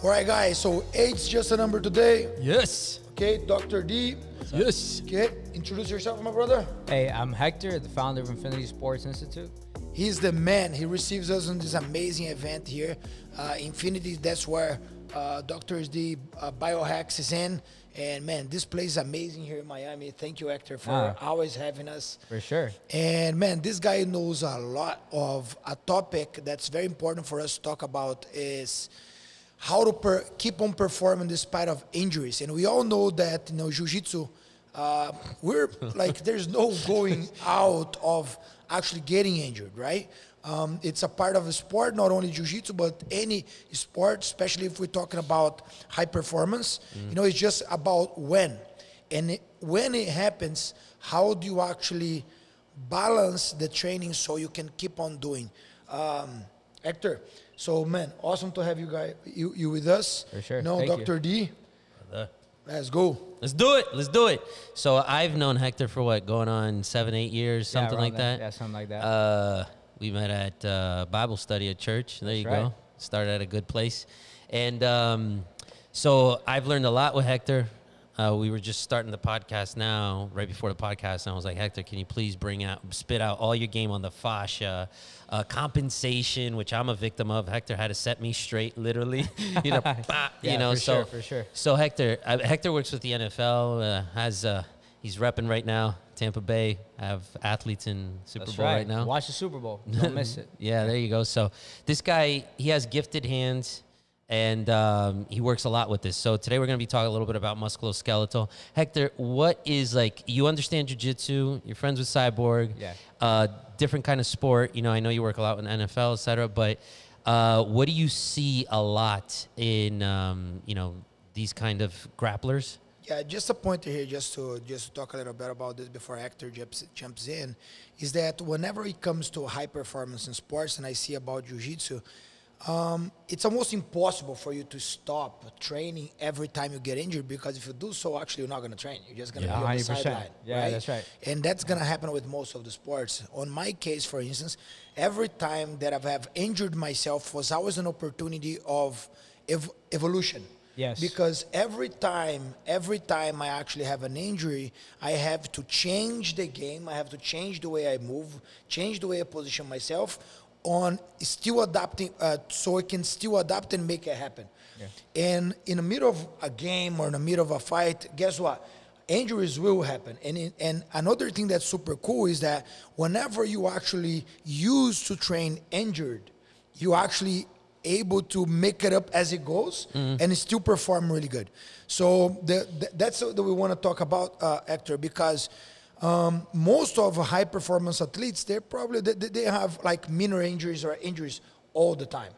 All right, guys, so eight's just a number today. Yes. Okay, Dr. D. Yes. Okay, introduce yourself, my brother. Hey, I'm Hector, the founder of Infinity Sports Institute. He's the man. He receives us on this amazing event here. Infinity, that's where Dr. D Biohacks is in. And man, this place is amazing here in Miami. Thank you, Hector, for always having us. For sure. And man, this guy knows a lot of a topic that's very important for us to talk about is how to keep on performing despite of injuries. And we all know that, jiu-jitsu, we're like, there's no going out of actually getting injured, right? It's a part of the sport, not only jiu-jitsu, but any sport, especially if we're talking about high performance. It's just about when. And when it happens, how do you actually balance the training so you can keep on doing? Hector, so man, awesome to have you with us. For sure. No, Dr. D. Let's go. Let's do it. Let's do it. So I've known Hector for what, going on 7-8 years, something like that? Yeah, something like that. We met at Bible study at church. There you go. Started at a good place. And so I've learned a lot with Hector. We were just starting the podcast now, right before the podcast, and I was like, Hector, can you please spit out all your game on the fascia, compensation, which I'm a victim of. Hector had to set me straight, literally. For sure. So Hector works with the NFL, he's repping right now, Tampa Bay. I have athletes in Super Bowl right now. Watch the Super Bowl. Don't miss it. Yeah, there you go. So this guy, he has gifted hands, and he works a lot with this. So today we're going to be talking a little bit about musculoskeletal. Hector, what is, you understand jiu-jitsu, you're friends with Cyborg, different kind of sport. I know you work a lot with NFL, et cetera, but what do you see a lot in, these kind of grapplers? Yeah, just a pointer here, just to talk a little bit about this before Hector jumps in, is that whenever it comes to high performance in sports, and I see about jiu-jitsu, it's almost impossible for you to stop training every time you get injured, because if you do so, actually you're not going to train. You're just going to be on the sideline. Yeah, right? That's right. And that's going to happen with most of the sports. On my case, for instance, every time that I've injured myself was always an opportunity of evolution. Yes. Because every time I actually have an injury, I have to change the game. I have to change the way I move, change the way I position myself on still adapting, so I can still adapt and make it happen. Yeah. And in the middle of a game or in the middle of a fight, guess what? Injuries will happen. And another thing that's super cool is that whenever you actually used to train injured, you actually able to make it up as it goes and still perform really good. So that's what we want to talk about, Hector, because most of high performance athletes, they have like minor injuries or injuries all the time,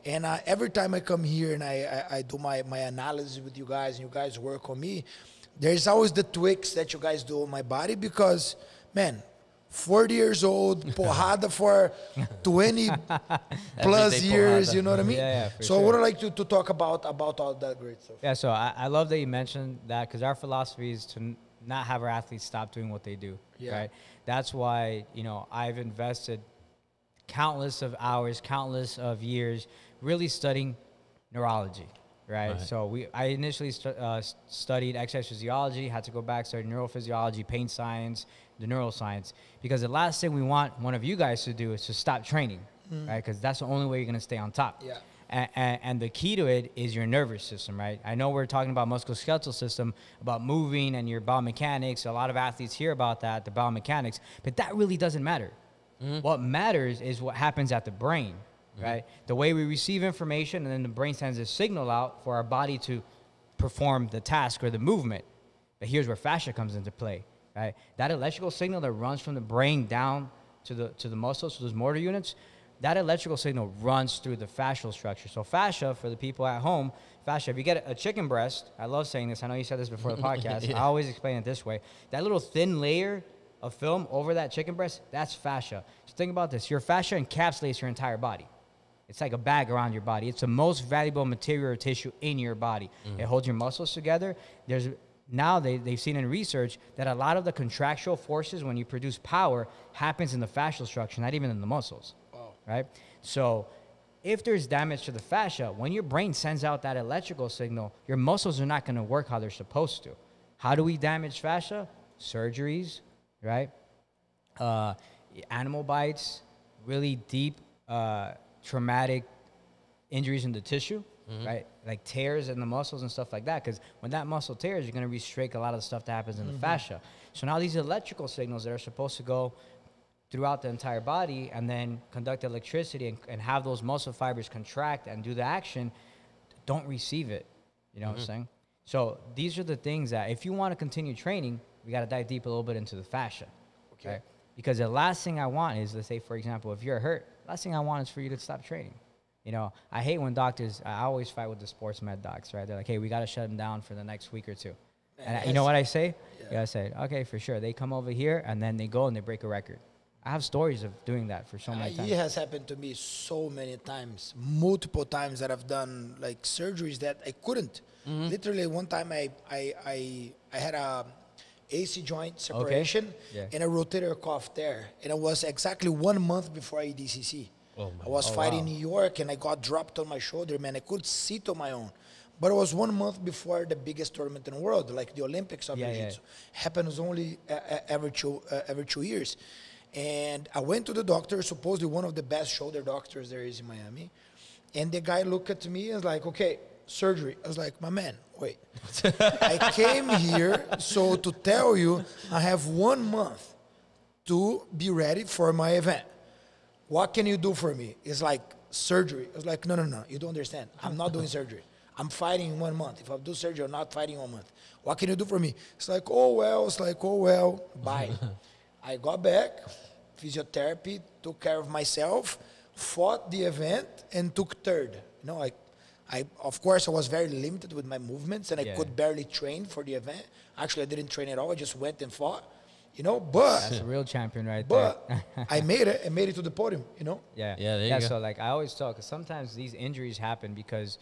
and every time I come here and I do my analysis with you guys and you guys work on me, there's always the tweaks that you guys do on my body, because man, 40 years old, porrada for 20 plus years, you know what I mean? Yeah, so sure. I would like to talk about all that great stuff. Yeah, so I love that you mentioned that, because our philosophy is to not have our athletes stop doing what they do, right? That's why, I've invested countless of hours, countless of years really studying neurology, right? So I initially studied exercise physiology, had to go back, study neurophysiology, pain science, the neuroscience, because the last thing we want one of you guys to do is to stop training, right? Because that's the only way you're going to stay on top. Yeah. And the key to it is your nervous system, right? I know we're talking about musculoskeletal system, about moving and your biomechanics. A lot of athletes hear about that, the biomechanics, but that really doesn't matter. What matters is what happens at the brain, right? The way we receive information, and then the brain sends a signal out for our body to perform the task or the movement. But here's where fascia comes into play, right? That electrical signal that runs from the brain down to the muscles, to those motor units, that electrical signal runs through the fascial structure. So fascia, for the people at home, fascia, if you get a chicken breast, I love saying this, I know you said this before the podcast, I always explain it this way, that little thin layer of film over that chicken breast, that's fascia. So think about this, your fascia encapsulates your entire body. It's like a bag around your body. It's the most valuable material or tissue in your body. It holds your muscles together. Now they've seen in research that a lot of the contractual forces when you produce power happens in the fascial structure, not even in the muscles. Right? So If there's damage to the fascia, when your brain sends out that electrical signal, your muscles are not going to work how they're supposed to. How do we damage fascia? Surgeries, right? Animal bites, really deep, traumatic injuries in the tissue, right? Like tears in the muscles and stuff like that. Because when that muscle tears, you're going to restrict a lot of the stuff that happens in the fascia. So now these electrical signals that are supposed to go throughout the entire body and then conduct electricity and have those muscle fibers contract and do the action, don't receive it. You know what I'm saying? So these are the things that if you want to continue training, we got to dive deep a little bit into the fascia. Okay. Right? Because the last thing I want is, let's say, for example, if you're hurt, last thing I want is for you to stop training. You know, I hate when doctors, I always fight with the sports med docs, right? They're like, hey, we got to shut him down for the next week or two. And you know what I say? Yeah. I say, okay, for sure. They come over here and then they go and they break a record. I have stories of doing that for so many times. It has happened to me so many times, multiple times that I've done like surgeries that I couldn't. Literally, one time I had a AC joint separation and a rotator cuff there, and it was exactly 1 month before EDCC. I was fighting in New York, and I got dropped on my shoulder, man. I could sit on my own. But it was 1 month before the biggest tournament in the world, like the Olympics of Jiu-Jitsu. Happens only every 2 years. And I went to the doctor, supposedly one of the best shoulder doctors there is in Miami. And the guy looked at me and was like, okay, surgery. I was like, my man, wait. I came here so to tell you I have 1 month to be ready for my event. What can you do for me? It's like surgery. I was like, no, you don't understand. I'm not doing surgery. I'm fighting in 1 month. If I do surgery, I'm not fighting in 1 month. What can you do for me? It's like, oh, well, bye. I got back, physiotherapy, took care of myself, fought the event, and took third. You know, I of course, I was very limited with my movements, and I could barely train for the event. Actually, I didn't train at all. I just went and fought. You know, but that's a real champion right there. But I made it. I made it to the podium. You know. Yeah. There you go. So like I always talk, 'cause sometimes these injuries happen because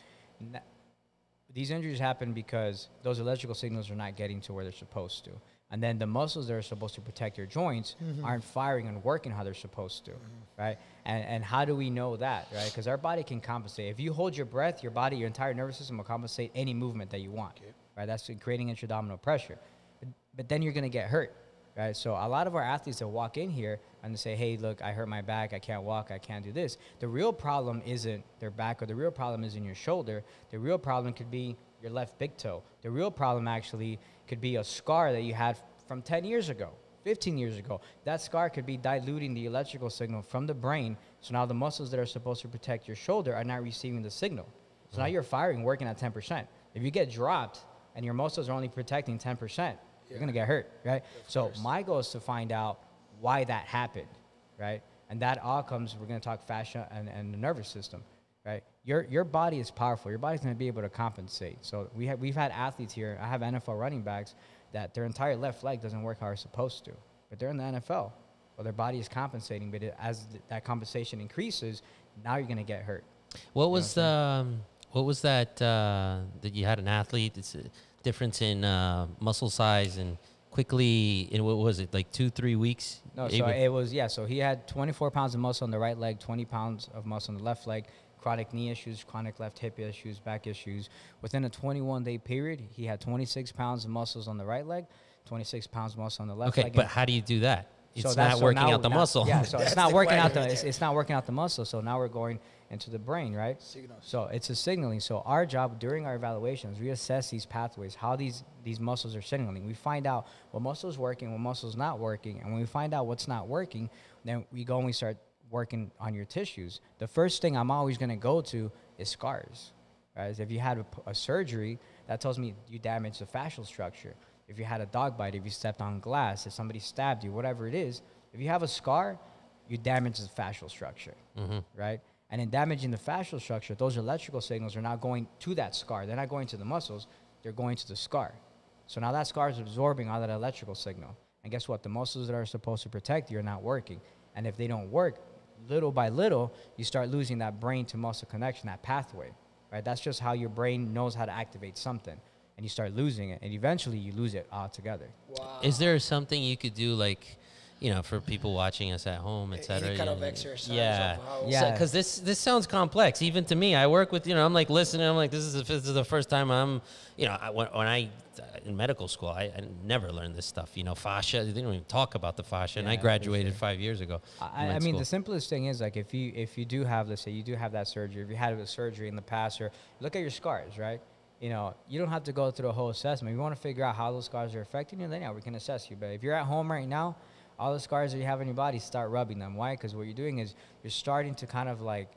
those electrical signals are not getting to where they're supposed to, and then the muscles that are supposed to protect your joints aren't firing and working how they're supposed to, right? And how do we know that, right? Because our body can compensate. If you hold your breath, your body, your entire nervous system will compensate any movement that you want, right? That's creating intra-abdominal pressure. But then you're going to get hurt. Right, so a lot of our athletes that walk in here and they say, hey, look, I hurt my back, I can't walk, I can't do this. The real problem isn't their back, or the real problem isn't your shoulder. The real problem could be your left big toe. The real problem actually could be a scar that you had from 10 years ago, 15 years ago. That scar could be diluting the electrical signal from the brain, so now the muscles that are supposed to protect your shoulder are not receiving the signal. So now you're working at 10%. If you get dropped and your muscles are only protecting 10%, you're going to get hurt, right? So my goal is to find out why that happened, right? And that all comes, we're going to talk fascia and the nervous system, right? Your body is powerful. Your body's going to be able to compensate. So we've had athletes here. I have NFL running backs that their entire left leg doesn't work how it's supposed to. But they're in the NFL. Well, their body is compensating, but as that compensation increases, now you're going to get hurt. What was that you had an athlete? It's a difference in muscle size and quickly, in what was it, like 2-3 weeks? No, so it was, so he had 24 pounds of muscle on the right leg, 20 pounds of muscle on the left leg, chronic knee issues, chronic left hip issues, back issues. Within a 21-day period, he had 26 pounds of muscles on the right leg, 26 pounds of muscle on the left leg. Okay, but how do you do that? It's not working out the muscle. Yeah, so it's not working out it's not working out the muscle. So now we're going into the brain, right? Signals. So it's a signaling. So our job during our evaluations, we assess these pathways, how these muscles are signaling. We find out what muscle is working, what muscle is not working, and when we find out what's not working, then we go and we start working on your tissues. The first thing I'm always going to go to is scars, right? If you had a surgery, that tells me you damaged the fascial structure. If you had a dog bite, if you stepped on glass, if somebody stabbed you, whatever it is, if you have a scar, you damage the fascial structure, right? And in damaging the fascial structure, those electrical signals are not going to that scar. They're not going to the muscles. They're going to the scar. So now that scar is absorbing all that electrical signal. And guess what? The muscles that are supposed to protect you are not working. And if they don't work, little by little, you start losing that brain-to-muscle connection, that pathway, right? That's just how your brain knows how to activate something. And you start losing it. And eventually, you lose it altogether. Wow. Is there something you could do, like, you know, for people watching us at home, et cetera. Any kind of yeah. exercise. Yeah. Of how, Yeah. Because this sounds complex, even to me. I work with, you know, I'm like listening. I'm like, this is the first time I'm, you know, when I in medical school, I never learned this stuff. You know, fascia. They don't even talk about the fascia, and Yeah, I for graduated sure. 5 years ago. in I med mean, school. the simplest thing is like if you do have, let's say you do have that surgery, if you had a surgery in the past, or look at your scars, right? You know, you don't have to go through a whole assessment. If you want to figure out how those scars are affecting you, then yeah, we can assess you. But if you're at home right now, all the scars that you have on your body, start rubbing them. Why? Because what you're doing is you're starting to kind of like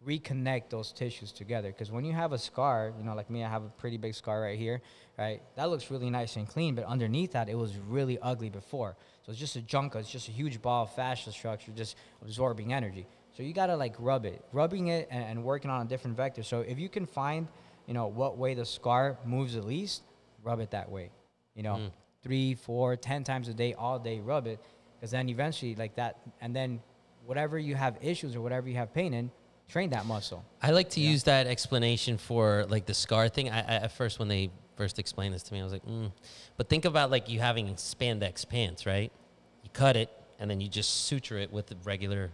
reconnect those tissues together. Because when you have a scar, you know, like me, I have a pretty big scar right here, right? That looks really nice and clean, but underneath that, it was really ugly before. So it's just a junka, it's just a huge ball of fascial structure just absorbing energy. So you gotta like rub it, rubbing it and working on a different vector. So if you can find, you know, what way the scar moves the least, rub it that way. You know, 3, 4, 10 times a day, all day, rub it. Because then eventually like that, and then whatever you have issues or whatever you have pain in, train that muscle. I like to use that explanation for like the scar thing. I at first, when they first explained this to me, I was like, But think about like you having spandex pants, right? You cut it and then you just suture it with the regular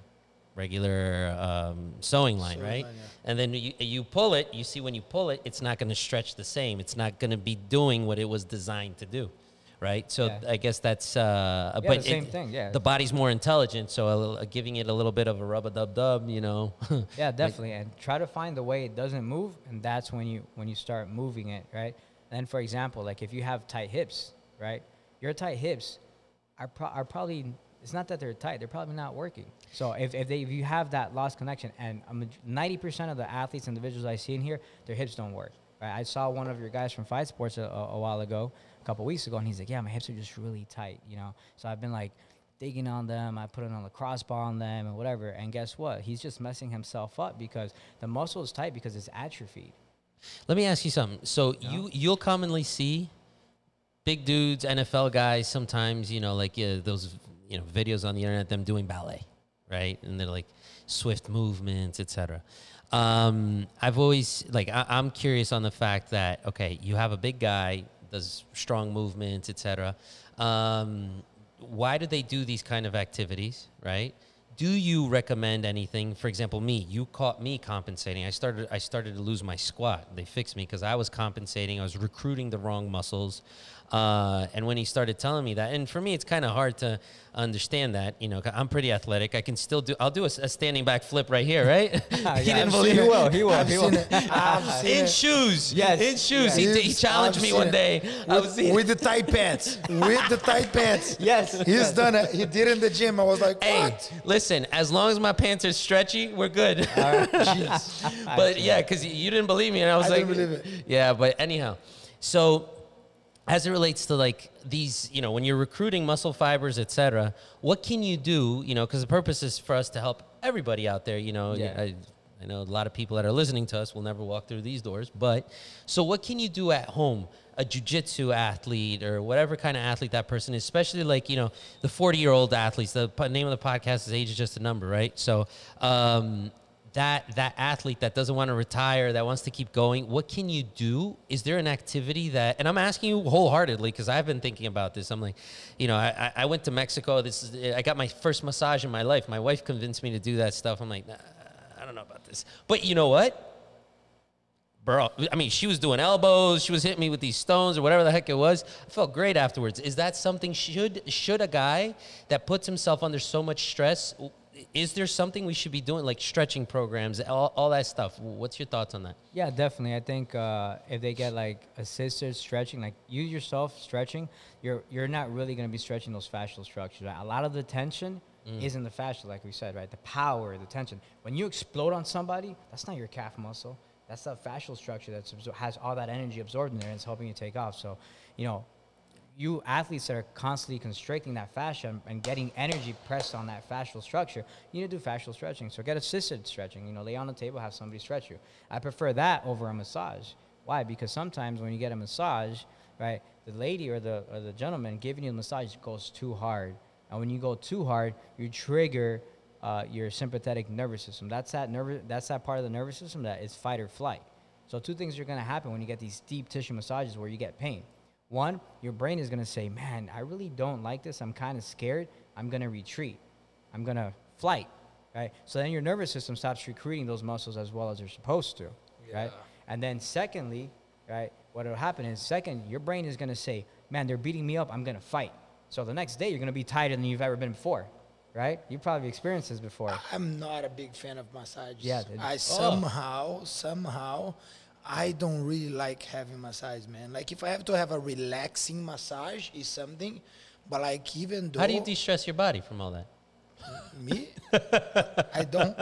sewing line, right? line, yeah. And then you pull it. You see, when you pull it, it's not going to stretch the same. It's not going to be doing what it was designed to do, right? So Yeah. I guess that's the same thing, yeah. The body's more intelligent, so giving it a little bit of a rub-a-dub-dub, you know. Yeah, definitely. And try to find the way it doesn't move, and that's when you start moving it, right? And for example, like if you have tight hips, right? Your tight hips are probably, it's not that they're tight, they're probably not working. So if you have that lost connection, and 90% of the athletes, individuals I see in here, their hips don't work. Right? I saw one of your guys from Fight Sports a while ago, a couple weeks ago, and he's like, yeah, my hips are just really tight, you know? So I've been like digging on them, I put it on the crossbar on them and whatever, and guess what? He's just messing himself up because the muscle is tight because it's atrophied. Let me ask you something. So you'll commonly see big dudes, NFL guys, sometimes, you know, like those, you know, videos on the internet, them doing ballet, right? And they're like swift movements, etc. I've always, like, I'm curious on the fact that, okay, you have a big guy, does strong movements, etc. Why do they do these kind of activities, right? Do you recommend anything? For example, you caught me compensating. I started to lose my squat. They fixed me because I was compensating. I was recruiting the wrong muscles. And when he started telling me that, and for me, it's kind of hard to understand that, you know, 'cause I'm pretty athletic. I can still I'll do a standing back flip right here, right? He didn't believe it. He will. I've seen In it. shoes. Yes. In shoes. Yes. He challenged I've me seen one it. day. I was With the tight pants. With the tight pants. Yes. He's done it. He did in the gym. I was like, Hey, what? listen, as long as my pants are stretchy, we're good. Jeez. But yeah, because you didn't believe me, and I was I like, didn't believe it. Yeah, but anyhow, so as it relates to like these, you know, when you're recruiting muscle fibers, etc., what can you do? You know, because the purpose is for us to help everybody out there. You know, Yeah. I know a lot of people that are listening to us will never walk through these doors, but so what can you do at home? A jiu-jitsu athlete or whatever kind of athlete that person is, especially like, you know, the 40-year-old athletes. The name of the podcast is Age is Just a Number, right? So that athlete that doesn't want to retire, that wants to keep going, what can you do? Is there an activity that, and I'm asking you wholeheartedly because I've been thinking about this. I'm like, you know, I went to Mexico. I got my first massage in my life. My wife convinced me to do that stuff. I'm like, nah, I don't know about this. But you know what? Bro, I mean, she was doing elbows. She was hitting me with these stones or whatever the heck it was. I felt great afterwards. Is that something, should a guy that puts himself under so much stress, is there something we should be doing, like stretching programs, all that stuff? What's your thoughts on that? Yeah, definitely. I think if they get like assisted stretching, like you yourself stretching, you're not really going to be stretching those fascial structures. Right? A lot of the tension is in the fascia, like we said, right? The power, the tension. When you explode on somebody, that's not your calf muscle. That's the fascial structure that has all that energy absorbed in there and it's helping you take off. So, you know, you athletes that are constantly constricting that fascia and getting energy pressed on that fascial structure, you need to do fascial stretching. So get assisted stretching. You know, lay on the table, have somebody stretch you. I prefer that over a massage. Why? Because sometimes when you get a massage, right, the lady or the gentleman giving you the massage goes too hard. And when you go too hard, you trigger your sympathetic nervous system. That's that part of the nervous system that is fight or flight. So two things are going to happen when you get these deep tissue massages where you get pain. One, your brain is gonna say, man, I really don't like this. I'm kind of scared. I'm gonna retreat. I'm gonna flight, right? So then your nervous system stops recruiting those muscles as well as they're supposed to, right? And then secondly, right, what will happen is second, your brain is gonna say, man, they're beating me up. I'm gonna fight. So the next day you're gonna be tighter than you've ever been before, right? You've probably experienced this before. I'm not a big fan of massages. Yeah, I somehow, I don't really like having massage, man. Like if I have to have a relaxing massage is something, but like even though How do you de-stress your body from all that? me, I don't.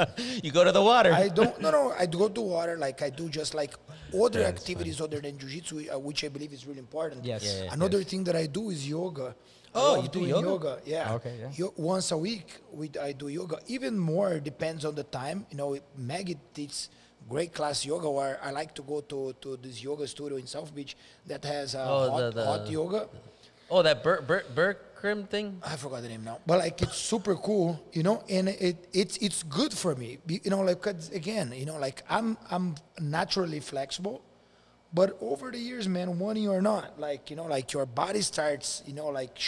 You go to the water. I don't. No. I do go to water. Like I do just like other Yeah, that's activities other than jiu-jitsu, which I believe is really important. Yes. Yeah. Another thing that I do is yoga. Oh, I love you do doing yoga? Yeah. Okay, yeah. Once a week, I do yoga. Even more depends on the time. You know, Maggie teaches great class yoga where I like to go to this yoga studio in South Beach that has hot yoga. Oh, that Berkrim thing? I forgot the name now, but like it's super cool, you know, and it's good for me, you know, like 'cause again, you know, like I'm naturally flexible, but over the years, man, wanting or not, like you know, like your body starts, you know, like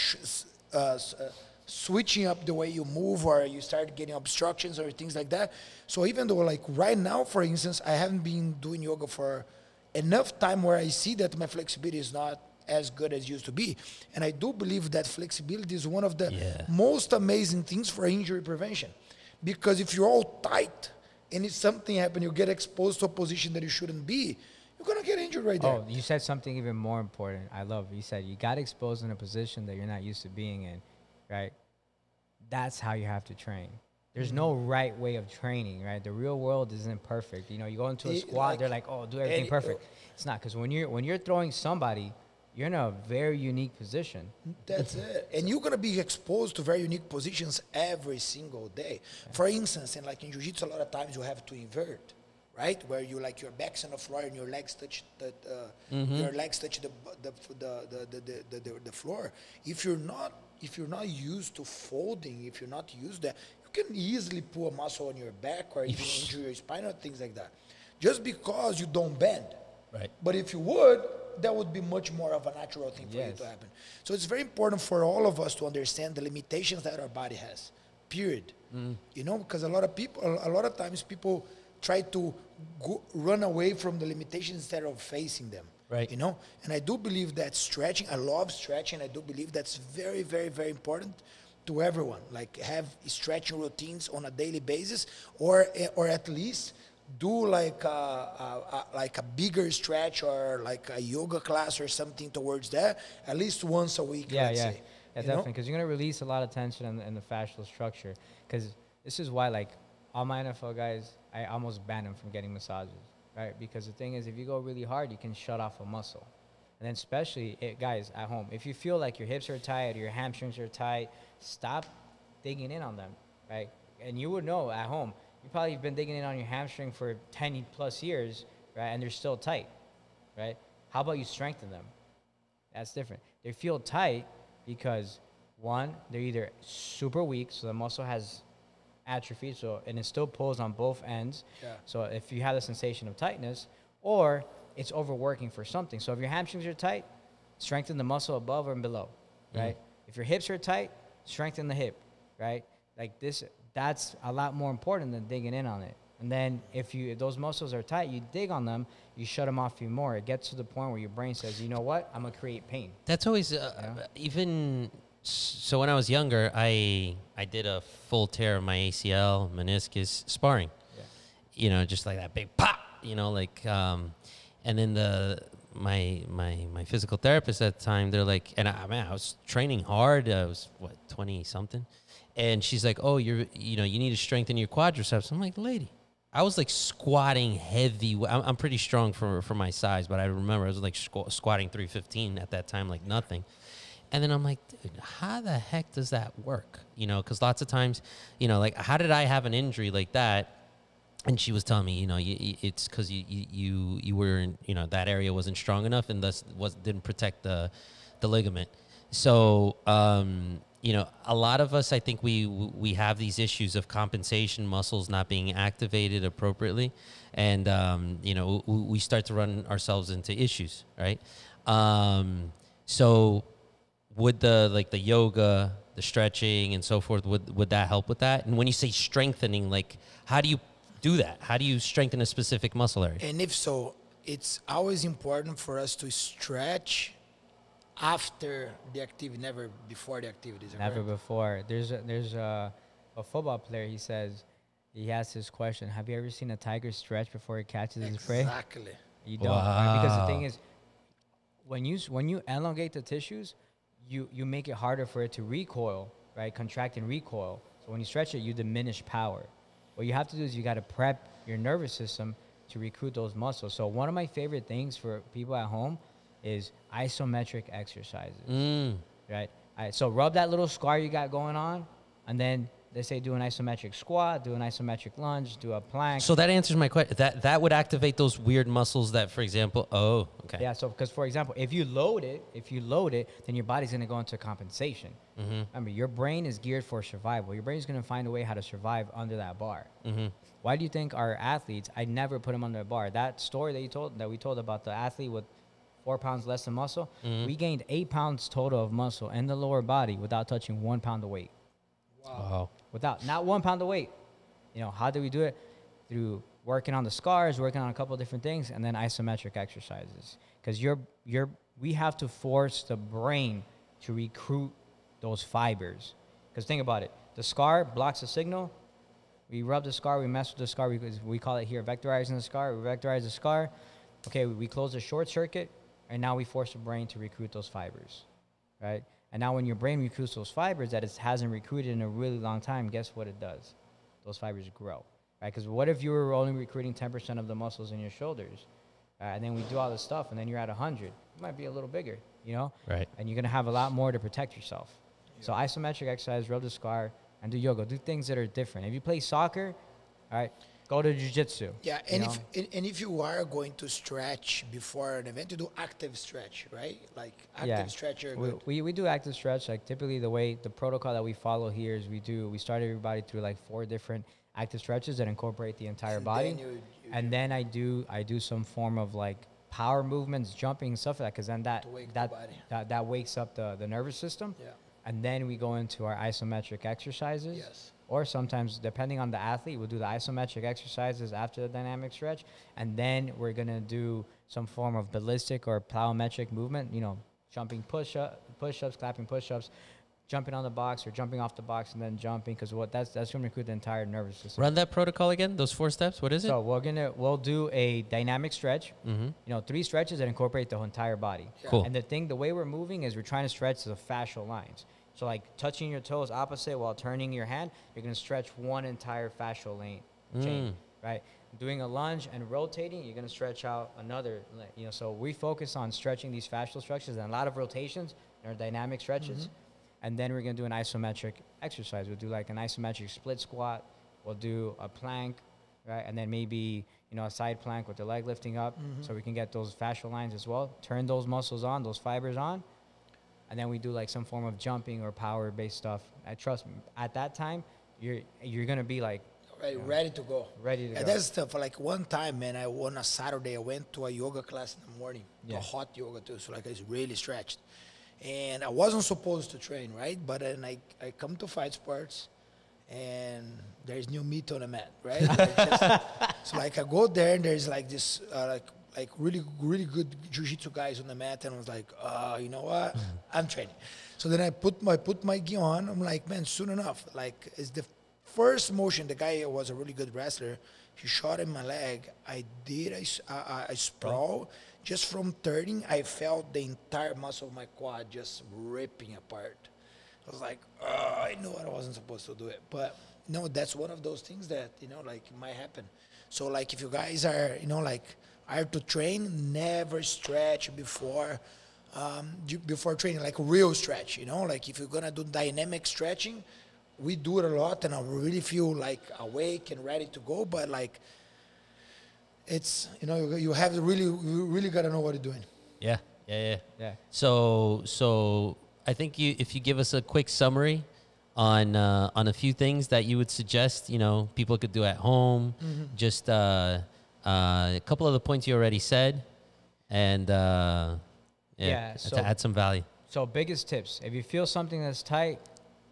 switching up the way you move, or you start getting obstructions or things like that. So even though like right now, for instance, I haven't been doing yoga for enough time where I see that my flexibility is not as good as used to be. And I do believe that flexibility is one of the most amazing things for injury prevention. Because if you're all tight and if something happens, you get exposed to a position that you shouldn't be, you're going to get injured right there. Oh, you said something even more important. I love it. You said you got exposed in a position that you're not used to being in, right? That's how you have to train. There's no right way of training, right? The real world isn't perfect. You know, you go into a squat, they're like, oh, do everything perfect. It's not, because when you're throwing somebody, you're in a very unique position. That's it. And you're going to be exposed to very unique positions every single day. For instance, in jiu-jitsu, a lot of times you have to invert, right? Where you like your back's on the floor and your legs touch your legs touch the floor. If you're not used to folding, if you're not used to that, you can easily pull a muscle on your back or even injure your spine or things like that. Just because you don't bend. Right. But if you would, that would be much more of a natural thing for you to happen. So it's very important for all of us to understand the limitations that our body has, period. You know, because a lot of times people try to run away from the limitations instead of facing them. Right. You know, and I do believe that stretching, I love stretching. I do believe that's very, very, very important to everyone. Like have stretching routines on a daily basis, or at least do like a bigger stretch or like a yoga class or something towards that at least once a week. Let's say. Yeah, definitely, because you're gonna release a lot of tension in the fascial structure. Because this is why, like, all my NFL guys, I almost ban them from getting massages, right? Because the thing is, if you go really hard, you can shut off a muscle. And then especially, guys at home, if you feel like your hips are tight or your hamstrings are tight, stop digging in on them, right? And you would know at home, you probably have been digging in on your hamstring for 10 plus years, right? And they're still tight, right? How about you strengthen them? That's different. They feel tight because, one, they're either super weak, so the muscle has atrophy, and it still pulls on both ends. Yeah. So if you have the sensation of tightness, or it's overworking for something. So if your hamstrings are tight, strengthen the muscle above or below, right? If your hips are tight, strengthen the hip, right? Like this. That's a lot more important than digging in on it. And then if those muscles are tight, you dig on them, you shut them off even more. It gets to the point where your brain says, you know what, I'm going to create pain. That's always, so when I was younger, I did a full tear of my ACL, meniscus, sparring. Yeah. You know, just like that big pop, you know, like, and then my physical therapist at the time, they're like, and I was training hard. I was, 20-something? And she's like, oh, you need to strengthen your quadriceps. I'm like, lady, I was like squatting heavy. I'm pretty strong for my size, but I remember I was like squatting 315 at that time, like nothing. And then I'm like, dude, how the heck does that work? You know, because lots of times, you know, like, how did I have an injury like that? And she was telling me, you know, it's because you were in, you know, that area wasn't strong enough and thus didn't protect the ligament. So, you know, a lot of us, I think we have these issues of compensation muscles not being activated appropriately. And, you know, we start to run ourselves into issues, right? So would the yoga, the stretching and so forth, would that help with that? And when you say strengthening, like how do you do that? How do you strengthen a specific muscle area? And if so, it's always important for us to stretch after the activity, never before the activities. Never before. There's a football player. He says he asks this question: have you ever seen a tiger stretch before it catches its prey? Exactly. You don't, right? Because the Wow. thing is, when you elongate the tissues, you make it harder for it to recoil, right? Contract and recoil. So when you stretch it, you diminish power. What you have to do is you got to prep your nervous system to recruit those muscles. So one of my favorite things for people at home is isometric exercises, right? So rub that little scar you got going on, and then they say do an isometric squat, do an isometric lunge, do a plank. So that answers my question. That would activate those weird muscles that, for example, okay. Yeah, so because for example, if you load it, then your body's gonna go into compensation. Remember, your brain is geared for survival. Your brain is gonna find a way how to survive under that bar. Why do you think our athletes? I never put them under a bar. That story that we told about the athlete with 4 pounds less of muscle, we gained 8 pounds total of muscle in the lower body without touching 1 pound of weight. Wow. Without not 1 pound of weight. How do we do it? Through working on the scars, working on a couple of different things, and then isometric exercises. Because we have to force the brain to recruit those fibers. Because think about it, the scar blocks the signal. We rub the scar, we mess with the scar, we call it here vectorizing the scar. We vectorize the scar. Okay, we close the short circuit, and now we force the brain to recruit those fibers, right? And now when your brain recruits those fibers that it hasn't recruited in a really long time, guess what it does? Those fibers grow, right? Because what if you were only recruiting 10% of the muscles in your shoulders, and then we do all this stuff, and then you're at 100? It might be a little bigger, Right. And you're going to have a lot more to protect yourself. Yeah. So isometric exercise, rub the scar, and do yoga. Do things that are different. If you play soccer, all right, go to jiu-jitsu. Yeah, and if you are going to stretch before an event, you do active stretch, right? Like active stretch. We do active stretch. Like typically the protocol that we follow here is we start everybody through like 4 different active stretches that incorporate the entire body. And then I do some form of like power movements, jumping, stuff like that, because then that wakes up the nervous system. Yeah. And then we go into our isometric exercises. Yes. Or sometimes, depending on the athlete, we'll do the isometric exercises after the dynamic stretch. And then we're going to do some form of ballistic or plyometric movement, jumping push-ups, clapping push-ups, jumping on the box or jumping off the box and then jumping, because that's going to recruit the entire nervous system. Run that protocol again, those 4 steps. What is it? So we'll do a dynamic stretch, 3 stretches that incorporate the entire body. Yeah. Cool. And the way we're moving is we're trying to stretch the fascial lines. So like touching your toes opposite while turning your hand, you're going to stretch one entire fascial chain, right? Doing a lunge and rotating, you're going to stretch out another, so we focus on stretching these fascial structures and a lot of rotations in our dynamic stretches. And then we're going to do an isometric exercise. We'll do like an isometric split squat. We'll do a plank, right? And then maybe, a side plank with the leg lifting up so we can get those fascial lines as well. Turn those muscles on, those fibers on. And then we do like some form of jumping or power-based stuff. I trust me, at that time, you're going to be like, ready to go. Ready to go. That's stuff. Like one time, man, on a Saturday, I went to a yoga class in the morning, to hot yoga too. So like I was really stretched. And I wasn't supposed to train, right? But then I come to Fight Sports, and there's new meat on the mat, right? So like I go there, and there's like this like really good jiu-jitsu guys on the mat, and I was like, you know what? I'm training. So then I put my gi on. I'm like, man, soon enough. Like it's the first motion. The guy was a really good wrestler. He shot in my leg. I sprawl. Just from turning, I felt the entire muscle of my quad just ripping apart. I was like, I knew I wasn't supposed to do it. But, that's one of those things that, like might happen. So, like, if you guys are, like, are to train, never stretch before training, like real stretch, Like, if you're going to do dynamic stretching, we do it a lot, and I really feel, like, awake and ready to go. But, like, it's, you have to really got to know what you're doing. Yeah. So I think if you give us a quick summary on a few things that you would suggest, people could do at home, just a couple of the points you already said, and Yeah, to so- add some value. So biggest tips: if you feel something that's tight,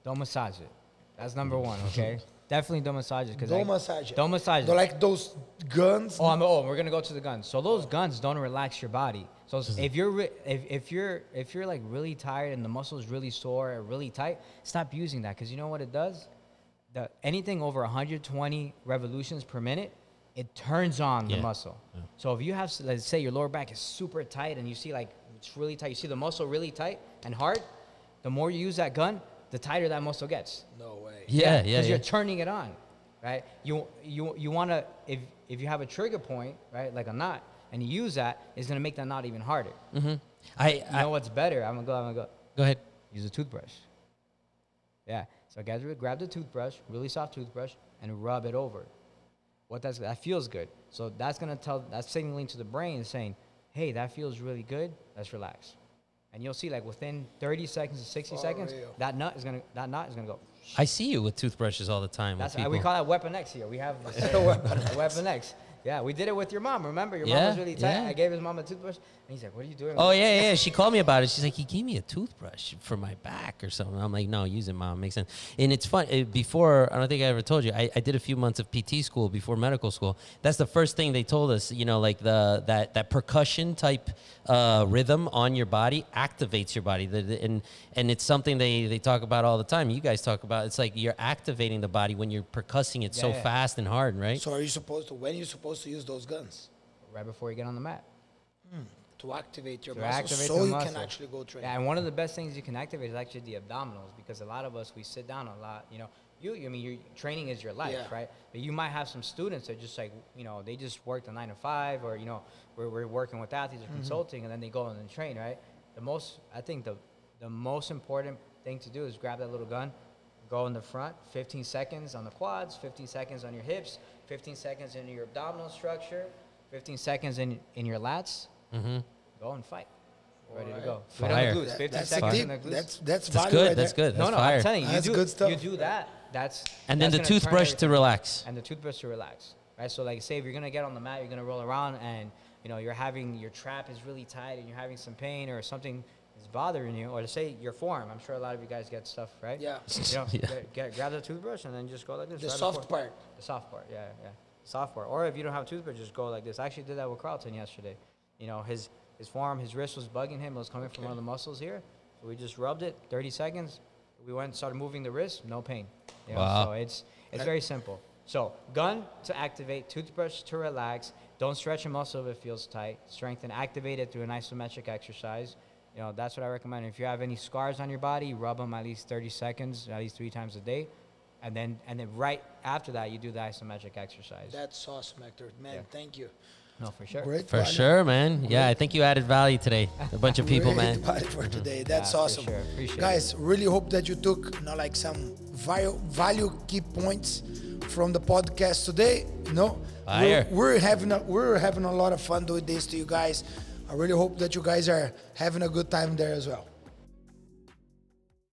don't massage it. That's number one. Okay, definitely don't massage it. Don't massage it. Don't massage Don't it. like those guns. We're gonna go to the guns. So those guns don't relax your body. So if you're like really tired and the muscles really sore or really tight, stop using that, because you know what it does. Anything over 120 revolutions per minute, it turns on the muscle. Yeah. So if you have, let's say your lower back is super tight and you see like it's really tight, you see the muscle really tight and hard, the more you use that gun, the tighter that muscle gets. No way. Yeah. Because you're turning it on, right? You want to, if you have a trigger point, right, like a knot, and you use that, it's going to make that knot even harder. Mm-hmm. You know what's better? I'm gonna go. Go ahead. Use a toothbrush. Yeah. So guys, grab the toothbrush, really soft toothbrush, and rub it over. That feels good. So that's signaling to the brain saying, hey, that feels really good. Let's relax. And you'll see, like within 30 seconds to 60 seconds, that knot is gonna go. I see you with toothbrushes all the time. We call that Weapon X here. We have Weapon X. Yeah, we did it with your mom. Remember, your mom was really tight. Yeah. I gave his mom a toothbrush, and he's like, "What are you doing?" Oh yeah. She called me about it. She's like, he gave me a toothbrush for my back or something. I'm like, no, use it, mom. Makes sense. And it's fun. Before, I don't think I ever told you, I did a few months of PT school before medical school. That's the first thing they told us. You know, like that percussion type rhythm on your body activates your body. And it's something they talk about all the time. You guys talk about. It's like you're activating the body when you're percussing it so fast and hard, right? So when are you supposed to use those guns? Right before you get on the mat. To activate your To muscles activate so the you muscle. can actually go train. Yeah, and one of the best things you can activate is actually the abdominals, because a lot of us, we sit down a lot. You know, your training is your life, right? But you might have some students that just like, they just work the 9 to 5, or we're working with athletes or consulting, and then they go and then train, right? I think the most important thing to do is grab that little gun, go in the front, 15 seconds on the quads, 15 seconds on your hips, 15 seconds in your abdominal structure, 15 seconds in your lats. Mm-hmm. Go and fight. Ready to go. Fire. Do it on the glutes. 15 seconds in the glutes. That's That's value good. right That's there. good. That's No, fire. I'm telling you, That's good stuff. You do that. And then the that's gonna turn toothbrush to everything. relax. And the toothbrush to relax, right? So like, say if you're gonna get on the mat, you're gonna roll around, and your trap is really tight, and you're having some pain or something is bothering you, or to say your forearm. I'm sure a lot of you guys get stuff, right? Yeah. Grab the toothbrush and then just go like this. The right soft before- part. The soft part, yeah. Soft part. Or if you don't have a toothbrush, just go like this. I actually did that with Carlton yesterday. His forearm, his wrist was bugging him. It was coming from one of the muscles here. So we just rubbed it, 30 seconds. We went and started moving the wrist, no pain. Wow. So it's very simple. So gun to activate, toothbrush to relax. Don't stretch a muscle if it feels tight. Strengthen, activate it through an isometric exercise. That's what I recommend. If you have any scars on your body, rub them at least 30 seconds, at least 3 times a day. And then right after that, you do the isometric exercise. That's awesome, Hector. Man, thank you. No, for sure. Great For value. sure, man. Yeah, I think you added value today. A bunch of people, Great man. value for today. That's for awesome. sure. Appreciate Guys, really hope that you took like some value key points from the podcast today. Fire. We're having a lot of fun doing this to you guys. I really hope that you guys are having a good time there as well.